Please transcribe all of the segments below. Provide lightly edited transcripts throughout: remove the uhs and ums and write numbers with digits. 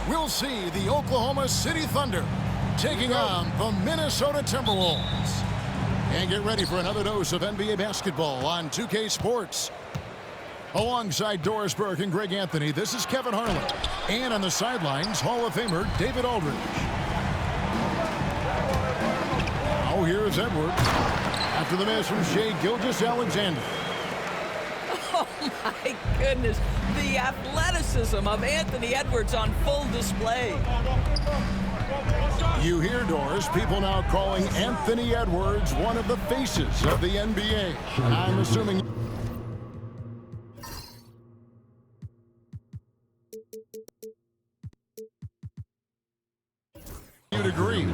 we'll see the Oklahoma City Thunder taking on the Minnesota Timberwolves. And get ready for another dose of NBA basketball on 2K Sports. Alongside Doris Burke and Greg Anthony, this is Kevin Harlan. And on the sidelines, Hall of Famer David Aldridge. Now here's Edwards. After the miss from Shai Gilgeous-Alexander. Oh, my goodness. The athleticism of Anthony Edwards on full display. You hear, Doris, people now calling Anthony Edwards one of the faces of the NBA. I'm assuming you'd agree.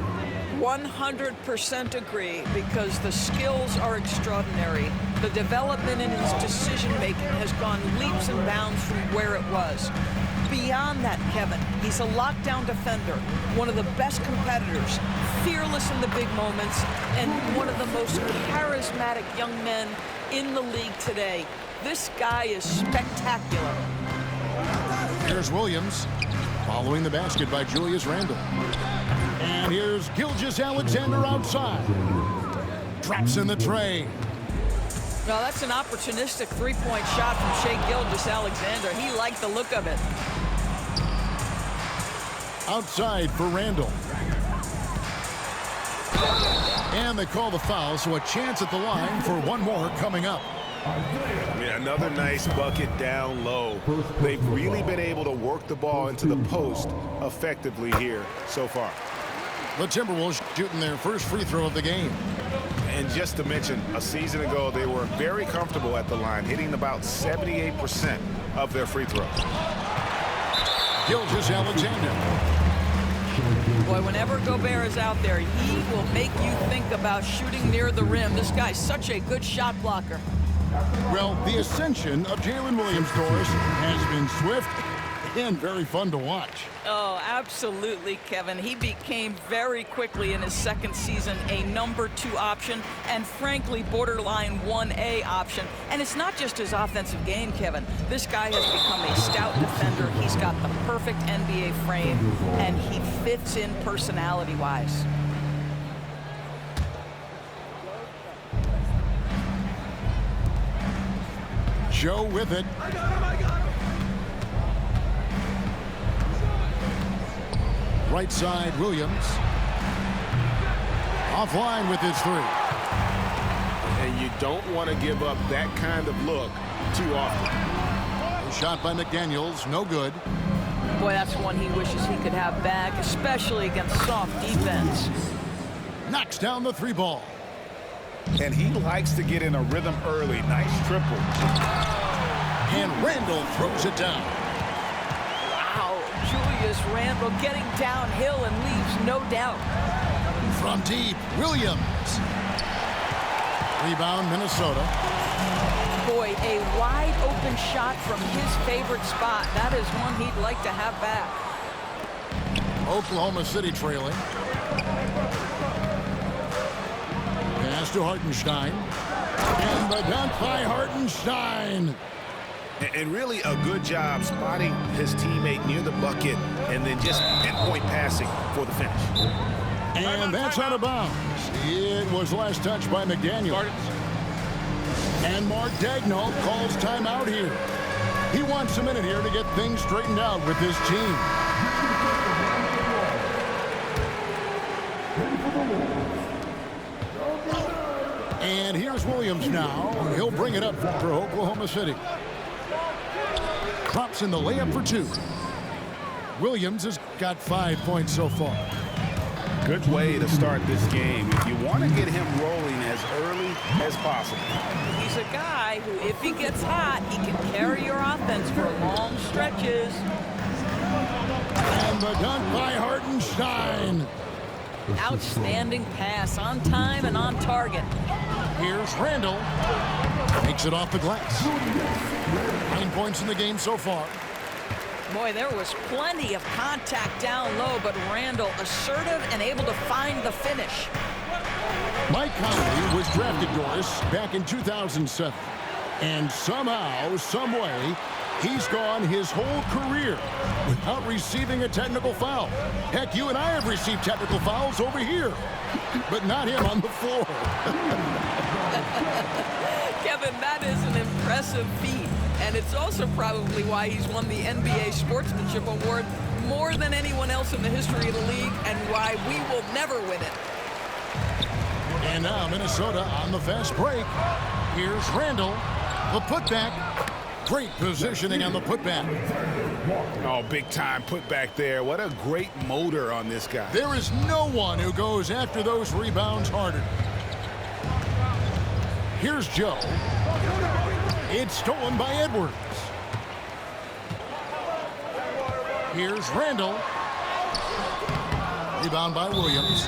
100% agree, because the skills are extraordinary. The development in his decision-making has gone leaps and bounds from where it was. Beyond that, Kevin, he's a lockdown defender, one of the best competitors, fearless in the big moments, and one of the most charismatic young men in the league today. This guy is spectacular. Here's Williams, following the basket by Julius Randle. And here's Gilgeous-Alexander outside. Drops in the tray. Well, that's an opportunistic three-point shot from Shai Gilgeous-Alexander. He liked the look of it. Outside for Randle. And they call the foul, so a chance at the line for one more coming up. Yeah, another nice bucket down low. They've really been able to work the ball into the post effectively here so far. The Timberwolves shooting their first free throw of the game. And just to mention, a season ago, they were very comfortable at the line, hitting about 78% of their free throws. Gilgeous-Alexander. Boy, whenever Gobert is out there, he will make you think about shooting near the rim. This guy's such a good shot blocker. Well, the ascension of Jalen Williams, Doris, has been swift and very fun to watch. Oh, absolutely, Kevin. He became very quickly in his second season a #2 option and, frankly, borderline 1A option. And it's not just his offensive game, Kevin. This guy has become a stout defender. He's got the perfect NBA frame, and he fits in personality-wise. Joe with it. Right side, Williams. Offline with his three. And you don't want to give up that kind of look too often. Shot by McDaniels, no good. Boy, that's one he wishes he could have back, especially against soft defense. Knocks down the three ball. And he likes to get in a rhythm early. Nice triple. And Randle throws it down. Wow, Julius Randle getting downhill and leaves no doubt. From deep, Williams. Rebound, Minnesota. Boy, a wide open shot from his favorite spot. That is one he'd like to have back. Oklahoma City trailing. Pass to Hartenstein. And the dunk by Hartenstein. And really a good job spotting his teammate near the bucket and then just endpoint passing for the finish. And that's out of bounds. It was last touched by McDaniel. And Mark Daigneault calls timeout here. He wants a minute here to get things straightened out with his team. And here's Williams now. He'll bring it up for Oklahoma City. Drops in the layup for two. Williams has got 5 points so far. Good way to start this game. If you want to get him rolling as early as possible. He's a guy who, if he gets hot, he can carry your offense for long stretches. And the dunk by Hartenstein. Outstanding pass, on time and on target. Here's Randle. Makes it off the glass. 9 points in the game so far. Boy, there was plenty of contact down low, but Randle assertive and able to find the finish. Mike Conley was drafted, Doris, back in 2007. And somehow, someway, He's gone his whole career without receiving a technical foul. Heck, you and I have received technical fouls over here, but not him on the floor. Kevin, that is an impressive feat, and it's also probably why he's won the NBA Sportsmanship Award more than anyone else in the history of the league, and why we will never win it. And now Minnesota on the fast break. Here's Randall, the putback. Great positioning on the putback. Oh, big time putback there. What a great motor on this guy. There is no one who goes after those rebounds harder. Here's Joe. It's stolen by Edwards. Here's Randall. Rebound by Williams.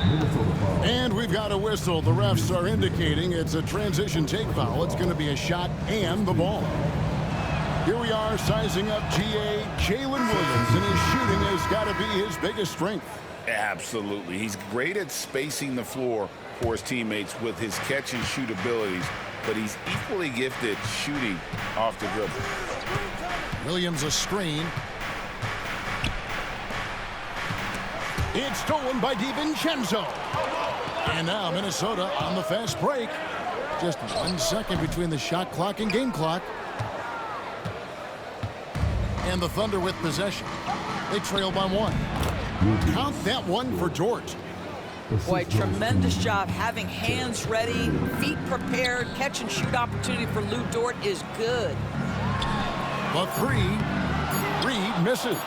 And we've got a whistle. The refs are indicating it's a transition take foul. It's going to be a shot and the ball. Here we are sizing up GA Jalen Williams, and his shooting has got to be his biggest strength. Absolutely. He's great at spacing the floor for his teammates with his catch and shoot abilities, but he's equally gifted shooting off the dribble. Williams a screen. It's stolen by DiVincenzo. And now Minnesota on the fast break. Just 1 second between the shot clock and game clock. And the Thunder with possession. They trail by 1. Count that one for George. Boy, tremendous job having hands ready, feet prepared. Catch and shoot opportunity for Lou Dort is good. The 3. Reed misses.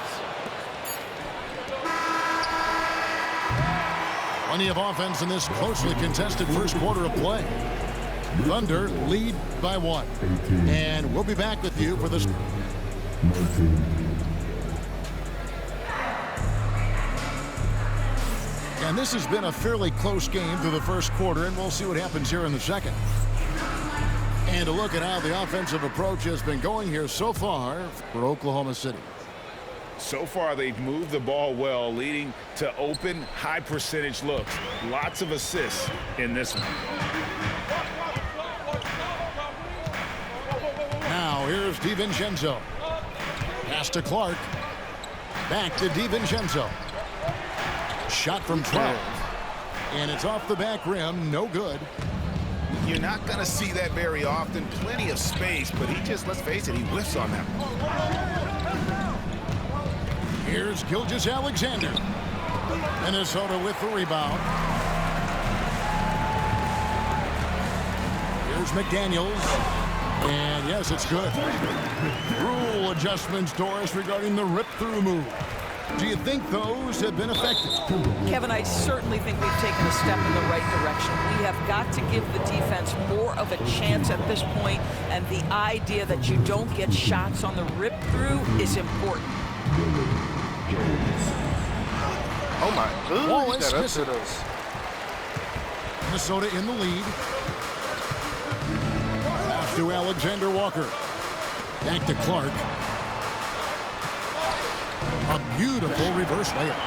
Plenty of offense in this closely contested first quarter of play. Thunder lead by 1. And we'll be back with you for this. And this has been a fairly close game through the first quarter, and we'll see what happens here in the second. And a look at how the offensive approach has been going here so far for Oklahoma City. So far, they've moved the ball well, leading to open, high-percentage looks. Lots of assists in this one. Now, here's DiVincenzo. Pass to Clark. Back to DiVincenzo. Shot from 12. And it's off the back rim. No good. You're not going to see that very often. Plenty of space, but he just, let's face it, he whiffs on that. Here's Gilgeous-Alexander. Minnesota with the rebound. Here's McDaniels. And yes, it's good. Rule adjustments, Doris, regarding the rip-through move. Do you think those have been effective? Kevin, I certainly think we've taken a step in the right direction. We have got to give the defense more of a chance at this point, and the idea that you don't get shots on the rip-through is important. Oh my! Ooh, Wallace got up misses. to those. Minnesota in the lead. Pass to Alexander Walker. Back to Clark. A beautiful reverse layup.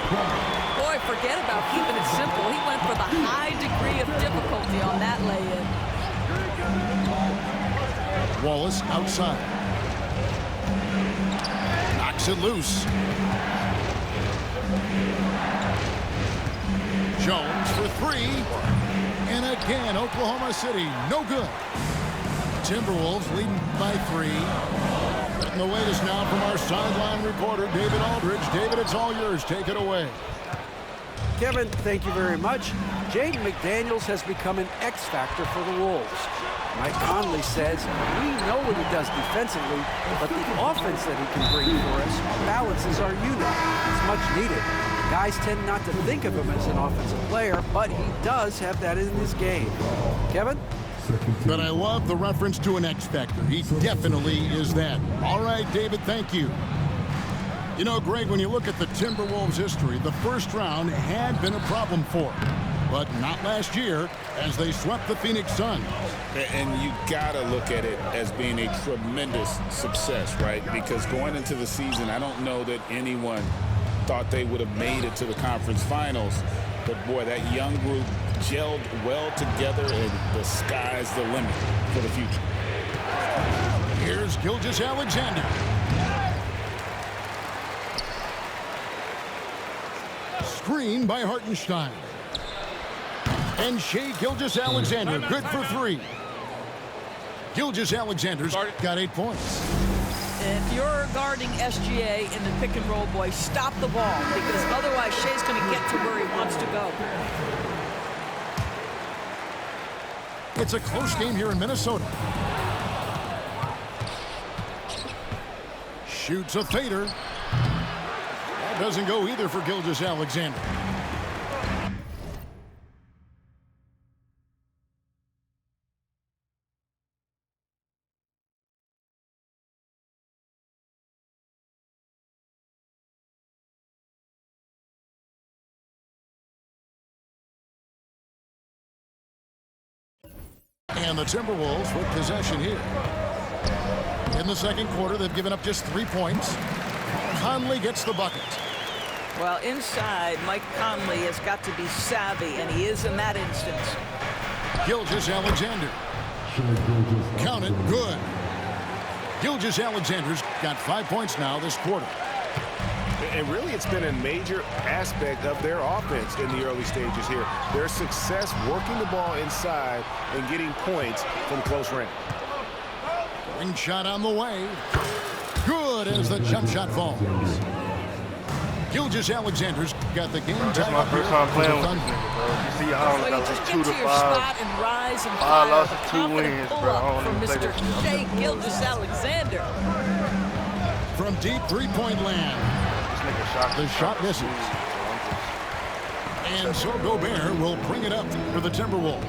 Boy, forget about keeping it simple. He went for the high degree of difficulty on that lay-in. Wallace outside. Knocks it loose. Jones for 3. And again, Oklahoma City, no good. Timberwolves leading by 3. And the latest now from our sideline reporter, David Aldridge. David, it's all yours. Take it away. Kevin, thank you very much. Jaden McDaniels has become an X factor for the Wolves. Mike Conley says, we know what he does defensively, but the offense that he can bring for us balances our unit. It's much needed. Guys tend not to think of him as an offensive player, but he does have that in his game. Kevin? But I love the reference to an X factor. He definitely is that. All right, David, thank you. You know, Greg, when you look at the Timberwolves' history, the first round had been a problem for them. But not last year, as they swept the Phoenix Suns. And you got to look at it as being a tremendous success, right? Because going into the season, I don't know that anyone thought they would have made it to the conference finals. But, boy, that young group gelled well together, and the sky's the limit for the future. Here's Gilgeous-Alexander. Screen by Hartenstein. And Shai Gilgeous-Alexander, good for 3. Gilgeous-Alexander's got 8 points. If you're guarding SGA in the pick and roll, boy, stop the ball, because otherwise Shai's going to get to where he wants to go. It's a close game here in Minnesota. Shoots a fader. That doesn't go either for Gilgeous-Alexander. And the Timberwolves with possession here. In the second quarter, they've given up just 3 points. Conley gets the bucket. Well, inside, Mike Conley has got to be savvy, and he is in that instance. Gilgeous-Alexander. Count it, good. Gilgeous-Alexander's got 5 points now this quarter. And really, it's been a major aspect of their offense in the early stages here. Their success working the ball inside and getting points from close range. Ring shot on the way. Good as the jump shot falls. Gilgeous-Alexander's got the game tied my up here. first time playing with Thunder. this nigga, bro. You see how I So you got just like get 2 to to your 5. spot and rise and 5 fire. losses, The 2 confident wins, pull bro. I up don't from even play Mr. this shit. Shai Gilgeous-Alexander. From deep three-point land. This nigga shot. The shot misses. And so Gobert will bring it up for the Timberwolves.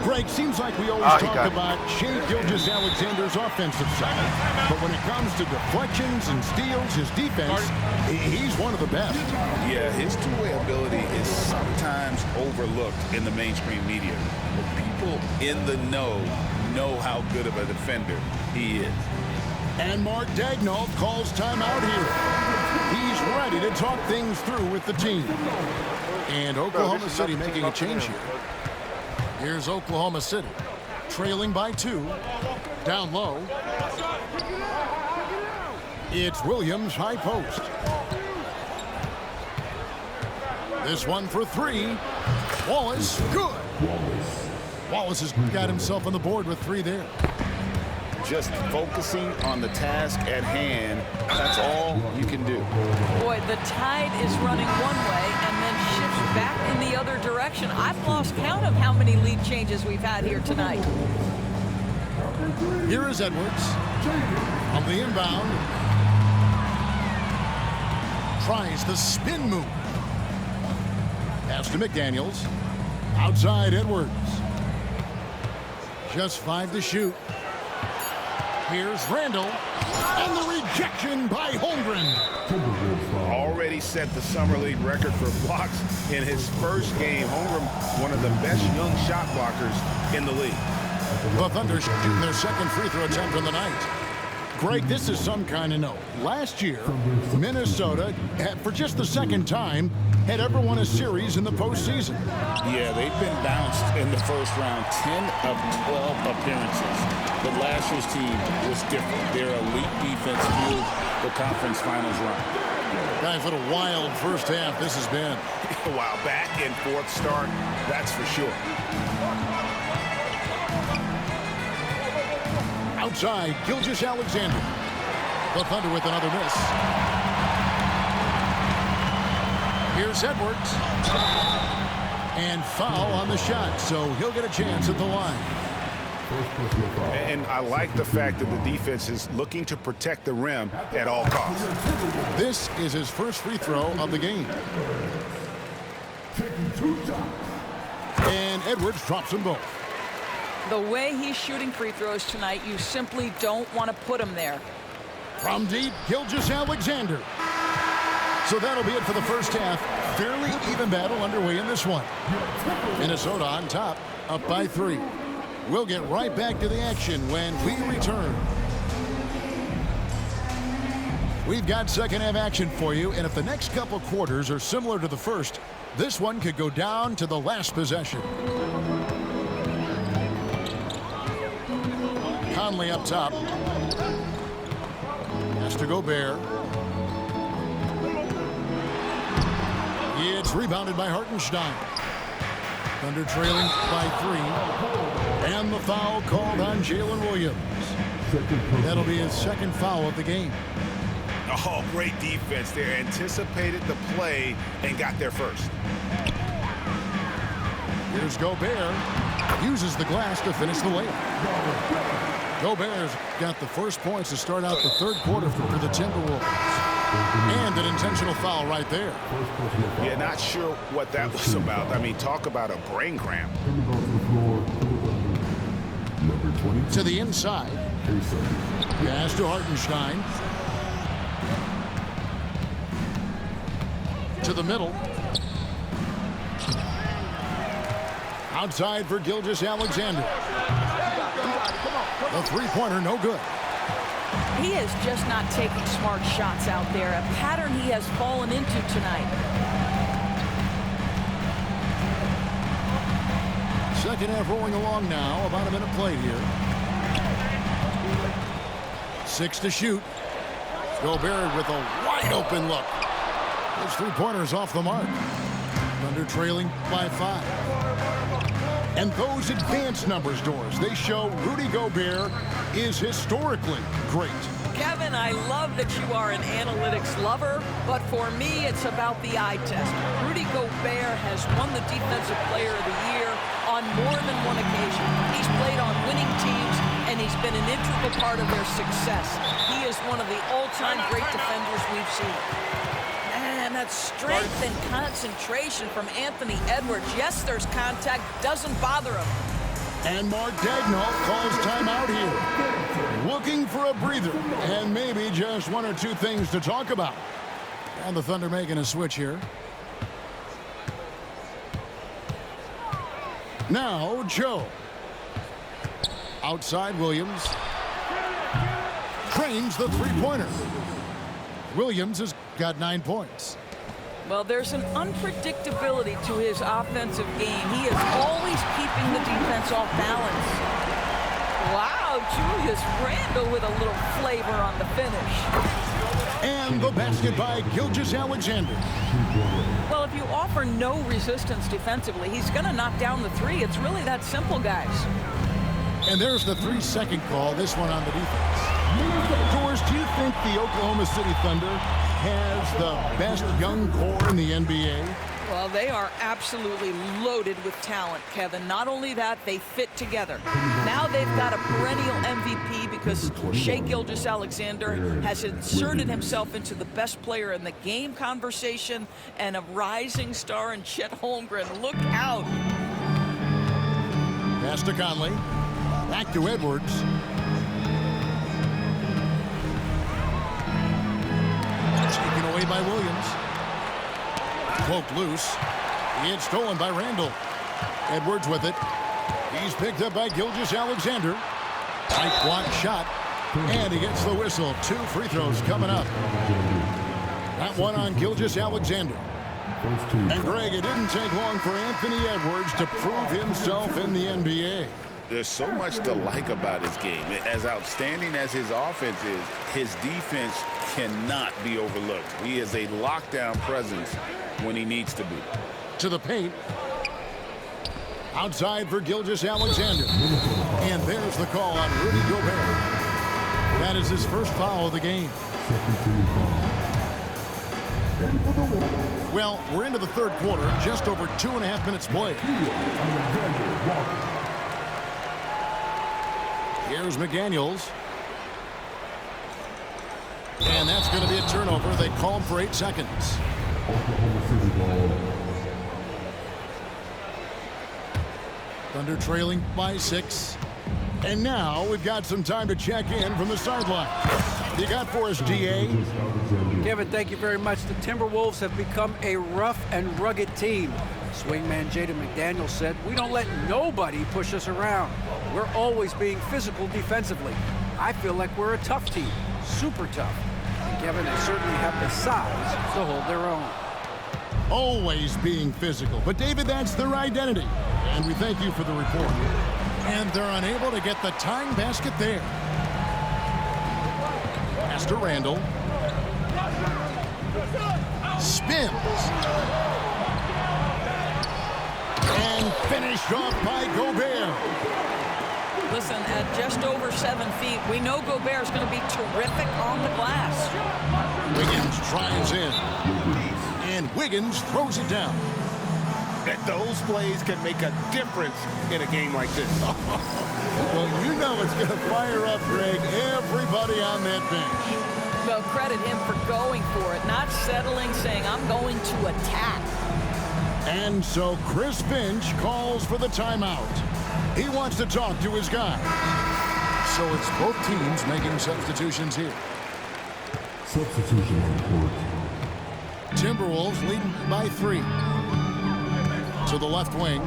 Greg, seems like we always he talk got it. about Shai Gilgeous-Alexander's offensive side. But when it comes to deflections and steals, his defense, he's one of the best. Yeah, his two-way ability is sometimes overlooked in the mainstream media. But people in the know how good of a defender he is. And Mark Daigneault calls timeout here. He's ready to talk things through with the team. And Oklahoma City making a change here. Here's Oklahoma City, trailing by 2, down low. It's Williams, high post. This one for 3. Wallace, good. Wallace has got himself on the board with 3 there. Just focusing on the task at hand, that's all you can do. Boy, the tide is running one way and then shifts back in the other direction. I've lost count of how many lead changes we've had here tonight. Here is Edwards on the inbound. Tries the spin move. Pass to McDaniels. Outside Edwards. Just 5 to shoot. Here's Randall. And the rejection by Holmgren. Already set the Summer League record for blocks in his first game. Holmgren, one of the best young shot blockers in the league. The Thunder shooting their second free throw attempt on the night. Greg, this is some kind of note. Last year, Minnesota, for just the second time, had ever won a series in the postseason. Yeah, they've been bounced in the first round 10 of 12 appearances. But last year's team was different. Their elite defense fueled the conference finals run. Guys, what a wild first half this has been. Wow, back and forth start, that's for sure. Outside, Gilgeous-Alexander. The Thunder with another miss. Here's Edwards. And foul on the shot, so he'll get a chance at the line. And I like the fact that the defense is looking to protect the rim at all costs. This is his first free throw of the game. And Edwards drops them both. The way he's shooting free throws tonight, you simply don't want to put him there. From deep, Gilgeous-Alexander. So that'll be it for the first half. Fairly even battle underway in this one. Minnesota on top, up by 3. We'll get right back to the action when we return. We've got second half action for you, and if the next couple quarters are similar to the first, this one could go down to the last possession. Conley up top. Has to Gobert. It's rebounded by Hartenstein. Thunder trailing by 3. And the foul called on Jalen Williams. That'll be his second foul of the game. Oh, great defense there. Anticipated the play and got there first. Here's Gobert. Uses the glass to finish the layup. Gobert's got the first points to start out the third quarter for the Timberwolves. And an intentional foul right there. Yeah, not sure what that was about. I mean, talk about a brain cramp. To the inside. Pass to Hartenstein. To the middle. Outside for Gilgeous-Alexander. The three-pointer, no good. He is just not taking smart shots out there, a pattern he has fallen into tonight. Second half rolling along now, about a minute played here. 6 to shoot. Gobert with a wide open look. His three-pointer is off the mark. Thunder trailing by 5. And those advanced numbers, Doors, they show Rudy Gobert is historically great. Kevin, I love that you are an analytics lover, but for me, it's about the eye test. Rudy Gobert has won the Defensive Player of the Year on more than one occasion. He's played on winning teams, and he's been an integral part of their success. He is one of the all-time great defenders we've seen. Man, that strength and concentration from Anthony Edwards. Yes, there's contact, doesn't bother him. And Mark Daigneault calls timeout here. Looking for a breather and maybe just one or two things to talk about. And the Thunder making a switch here. Now, Joe. Outside Williams. Trains the three-pointer. Williams has got 9 points. Well, there's an unpredictability to his offensive game. He is always keeping the defense off balance. Wow, Julius Randle with a little flavor on the finish. And the basket by Gilgeous-Alexander. Well, if you offer no resistance defensively, he's going to knock down the three. It's really that simple, guys. And there's the 3-second call, this one on the defense. Doors, do you think the Oklahoma City Thunder has the best young core in the NBA? Well, they are absolutely loaded with talent, Kevin. Not only that, they fit together. Now they've got a perennial MVP because Shai Gilgeous-Alexander has inserted himself into the best player in the game conversation and a rising star in Chet Holmgren. Look out. Pass to Conley. Back to Edwards. Taken away by Williams. Poked loose. He had stolen by Randle. Edwards with it. He's picked up by Gilgeous-Alexander. Tight block shot. And he gets the whistle. 2 free throws coming up. That one on Gilgeous-Alexander. And Greg, it didn't take long for Anthony Edwards to prove himself in the NBA. There's so much to like about his game. As outstanding as his offense is, his defense cannot be overlooked. He is a lockdown presence when he needs to be. To the paint. Outside for Gilgeous-Alexander. And there's the call on Rudy Gobert. That is his first foul of the game. Well, we're into the third quarter, just over 2.5 minutes played. Here's McDaniels. And that's going to be a turnover. They call him for 8 seconds. Thunder trailing by 6. And now we've got some time to check in from the sideline. You got for us, DA? Kevin, thank you very much. The Timberwolves have become a rough and rugged team. Swingman Jaden McDaniels said, "We don't let nobody push us around. We're always being physical defensively. I feel like we're a tough team, super tough." And Kevin, they certainly have the size to hold their own. Always being physical. But, David, that's their identity. And we thank you for the report. And they're unable to get the tying basket there. Pass to Randle. Spins. Finished off by Gobert. Listen, at just over 7 feet, we know Gobert is going to be terrific on the glass. Wiggins drives in. And Wiggins throws it down. That those plays can make a difference in a game like this. Well, you know it's going to fire up, Greg, everybody on that bench. Well, credit him for going for it, not settling, saying, I'm going to attack. And so Chris Finch calls for the timeout. He wants to talk to his guy. So it's both teams making substitutions here. Substitution on the court. Timberwolves leading by 3. To the left wing.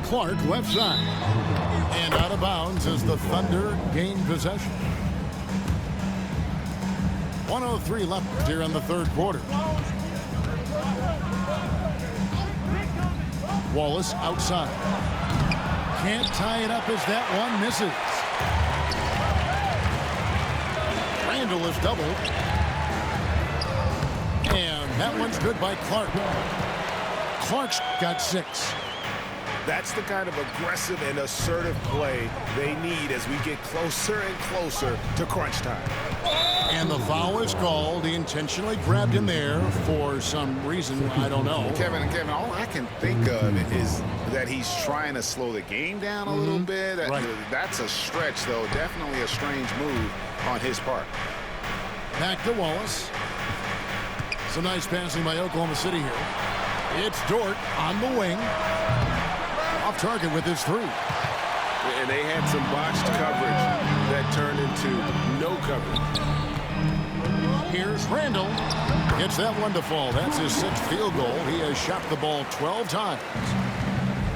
Clark left side. And out of bounds as the Thunder gain possession. 1:03 left here in the third quarter. Wallace outside. Can't tie it up as that one misses. Randall is doubled. And that one's good by Clark. Clark's got 6. That's the kind of aggressive and assertive play they need as we get closer and closer to crunch time. And the foul is called. He intentionally grabbed him there for some reason. I don't know. Kevin, all I can think of is that he's trying to slow the game down a little bit. Right. That's a stretch, though. Definitely a strange move on his part. Back to Wallace. Some nice passing by Oklahoma City here. It's Dort on the wing. Off target with his 3. And they had some botched coverage that turned into no coverage. Here's Randall. Gets that one to fall. That's his 6th field goal. He has shot the ball 12 times.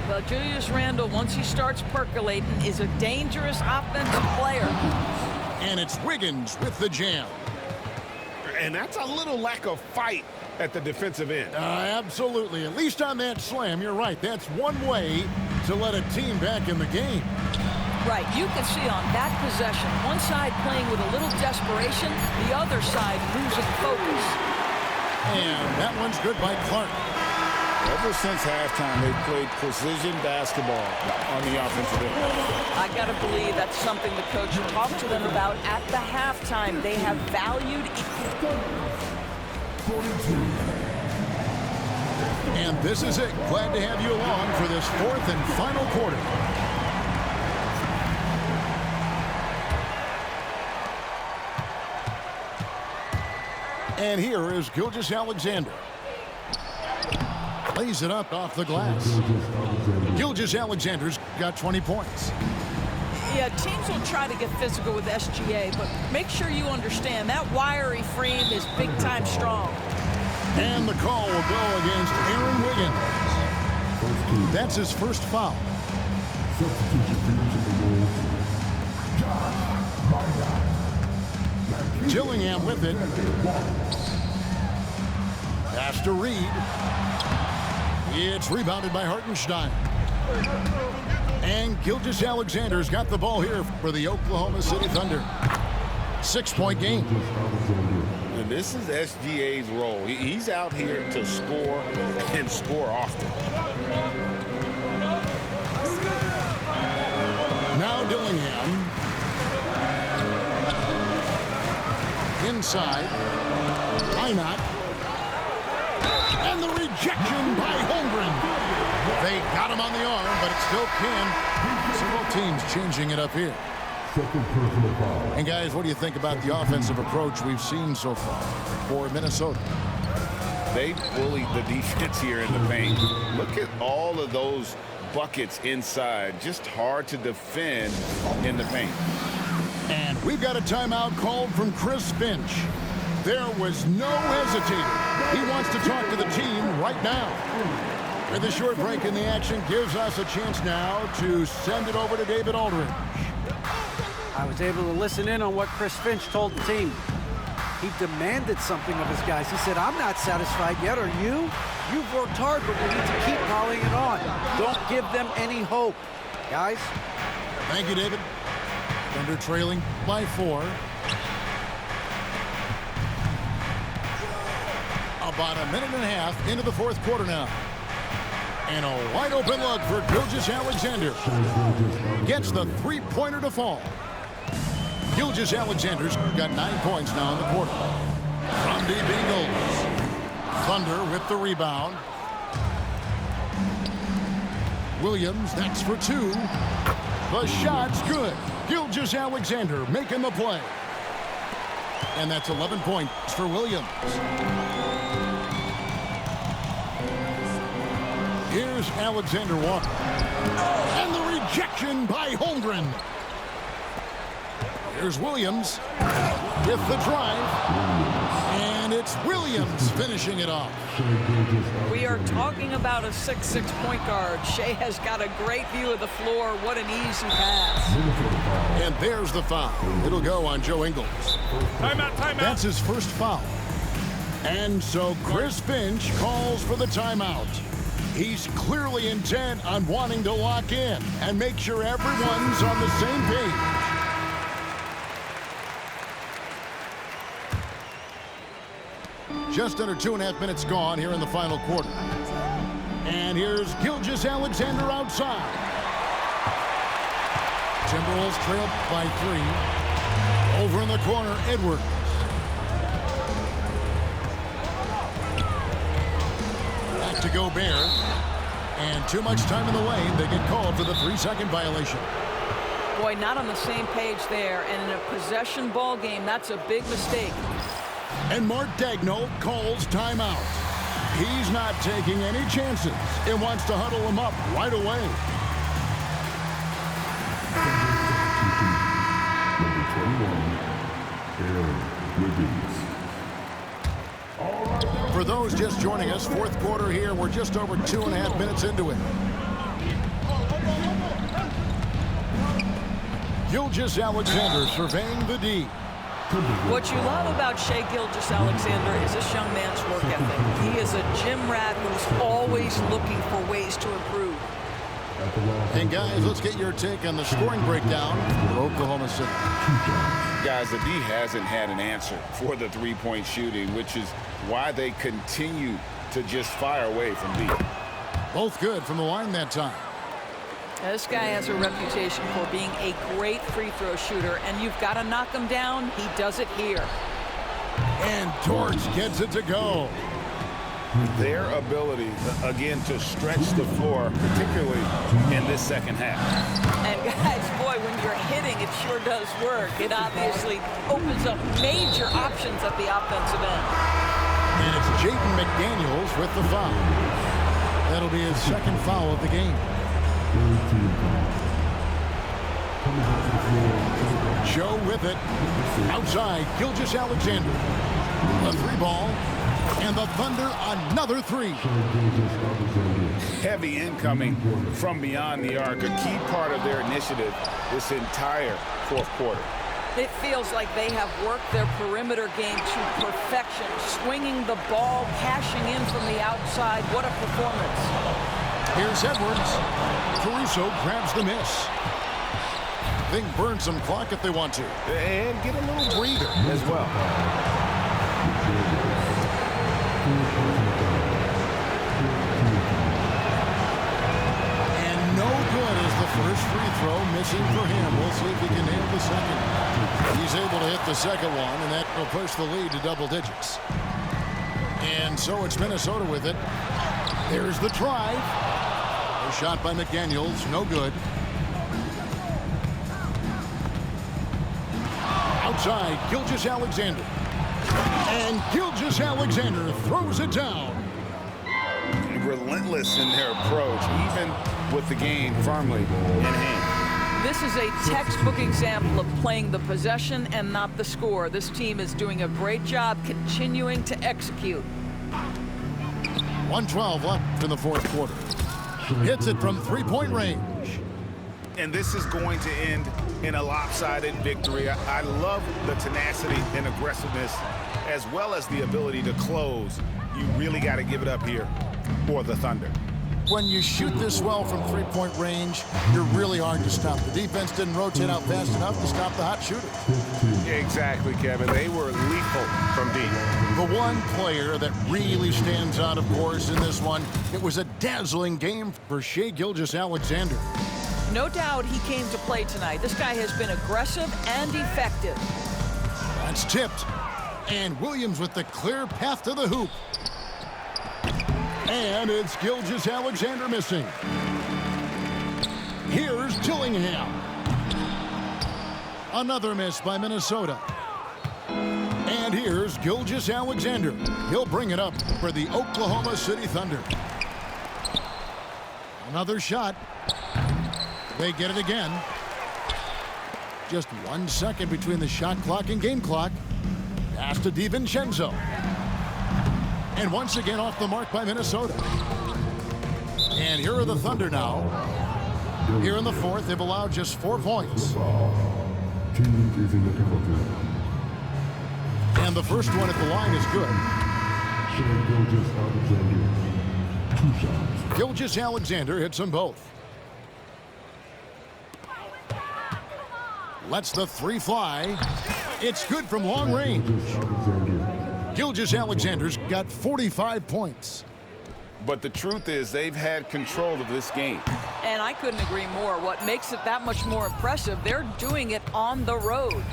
Well, Julius Randle, once he starts percolating, is a dangerous offensive player. And it's Wiggins with the jam. And that's a little lack of fight at the defensive end. Absolutely. At least on that slam, you're right. That's one way to let a team back in the game. Right, you can see on that possession, one side playing with a little desperation, the other side losing focus. And that one's good by Clark. Ever since halftime, they've played precision basketball on the offensive end. I got to believe that's something the coach talked to them about at the halftime. They have valued. And this is it. Glad to have you along for this 4th and final quarter. And here is Gilgeous-Alexander. Lays it up off the glass. Gilgeous-Alexander's got 20 points. Yeah, teams will try to get physical with SGA, but make sure you understand that wiry frame is big-time strong. And the call will go against Aaron Wiggins. That's his first foul. Gillingham with it. Pass to Reed. It's rebounded by Hartenstein. And Gilgeous-Alexander's got the ball here for the Oklahoma City Thunder. 6-point game. And this is SGA's role. He's out here to score and score often. Now Dillingham. Inside. Einat. And the rejection by Holmgren. They got him on the arm, but it still can. Several teams changing it up here. And guys, what do you think about the offensive approach we've seen so far for Minnesota? They bullied the defense here in the paint. Look at all of those buckets inside. Just hard to defend in the paint. And we've got a timeout called from Chris Finch. There was no hesitating. He wants to talk to the team right now. And the short break in the action gives us a chance now to send it over to David Aldridge. I was able to listen in on what Chris Finch told the team. He demanded something of his guys. He said, I'm not satisfied yet, are you? You've worked hard, but we need to keep piling it on. Don't give them any hope. Guys? Thank you, David. Thunder trailing by 4. About a minute and a half into the fourth quarter now. And a wide open look for Gilgeous-Alexander. Gets the three-pointer to fall. Gilgeous-Alexander's got 9 points now in the quarter. From deep Eagles. Thunder with the rebound. Williams, that's for 2. The shot's good. Gilgeous-Alexander making the play. And that's 11 points for Williams. Here's Alexander Walker. And the rejection by Holmgren. Here's Williams with the drive. And it's Williams finishing it off. We are talking about a 6'6" point guard. Shai has got a great view of the floor. What an easy pass. And there's the foul. It'll go on Joe Ingles. Timeout. That's his first foul. And so Chris Finch calls for the timeout. He's clearly intent on wanting to lock in and make sure everyone's on the same page. Just under 2.5 minutes gone here in the final quarter. And here's Gilgeous-Alexander outside. Timberwolves trail by 3. Over in the corner, Edwards. Back to Gobert. And too much time in the lane. They get called for the 3-second violation. Boy, not on the same page there. And in a possession ball game, that's a big mistake. And Mark Daigneault calls timeout. He's not taking any chances and wants to huddle him up right away. For those just joining us, fourth quarter here. We're just over 2.5 minutes into it. Gilgeous-Alexander surveying the D. What you love about Shai Gilgeous-Alexander is this young man's work ethic. He is a gym rat who's always looking for ways to improve. And guys, let's get your take on the scoring breakdown for Oklahoma City. Guys, the D hasn't had an answer for the three-point shooting, which is why they continue to just fire away from deep. Both good from the line that time. Now, this guy has a reputation for being a great free throw shooter, and you've got to knock him down. He does it here. And Torch gets it to go. Their ability, again, to stretch the floor, particularly in this second half. And guys, boy, when you're hitting, it sure does work. It obviously opens up major options at the offensive end. And it's Jaden McDaniels with the foul. That'll be his second foul of the game. Joe with it. Outside, Gilgeous-Alexander. A 3-ball. And the Thunder another 3. Heavy incoming from beyond the arc, a key part of their initiative this entire fourth quarter. It feels like they have worked their perimeter game to perfection, swinging the ball, cashing in from the outside. What a performance. Here's Edwards. Caruso grabs the miss. They can burn some clock if they want to. And get a little breather as well. And no good is the first free throw, missing for him. We'll see if he can nail the second. He's able to hit the second one, and that will push the lead to double digits. And so it's Minnesota with it. There's the drive. A shot by McDaniels, no good. Outside, Gilgeous-Alexander. And Gilgeous-Alexander throws it down. Relentless in their approach, even with the game firmly in hand. This is a textbook example of playing the possession and not the score. This team is doing a great job continuing to execute. 1:12 left in the fourth quarter. Hits it from three-point range. And this is going to end in a lopsided victory. I love the tenacity and aggressiveness, as well as the ability to close. You really got to give it up here for the Thunder. When you shoot this well from three-point range, you're really hard to stop. The defense didn't rotate out fast enough to stop the hot shooter. Exactly, Kevin. They were lethal from deep. The one player that really stands out, of course, in this one, it was a dazzling game for Shai Gilgeous-Alexander. No doubt he came to play tonight. This guy has been aggressive and effective. That's tipped. And Williams with the clear path to the hoop. And it's Gilgeous-Alexander missing. Here's Dillingham. Another miss by Minnesota. And here's Gilgeous-Alexander. He'll bring it up for the Oklahoma City Thunder. Another shot. They get it again. Just 1 second between the shot clock and game clock. Pass to DiVincenzo. And once again off the mark by Minnesota. And here are the Thunder now. Here in the fourth, they've allowed just 4 points. And the first one at the line is good. Gilgeous-Alexander hits them both. Lets the three fly. It's good from long range. Gilgeous-Alexander's got 45 points. But the truth is they've had control of this game. And I couldn't agree more. What makes it that much more impressive, they're doing it on the road.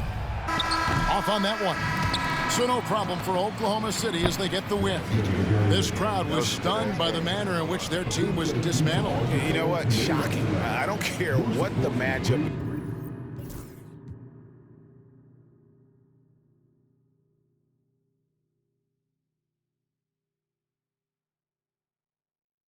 Off on that one. So no problem for Oklahoma City as they get the win. This crowd was stunned by the manner in which their team was dismantled. You know what? Shocking. I don't care what the matchup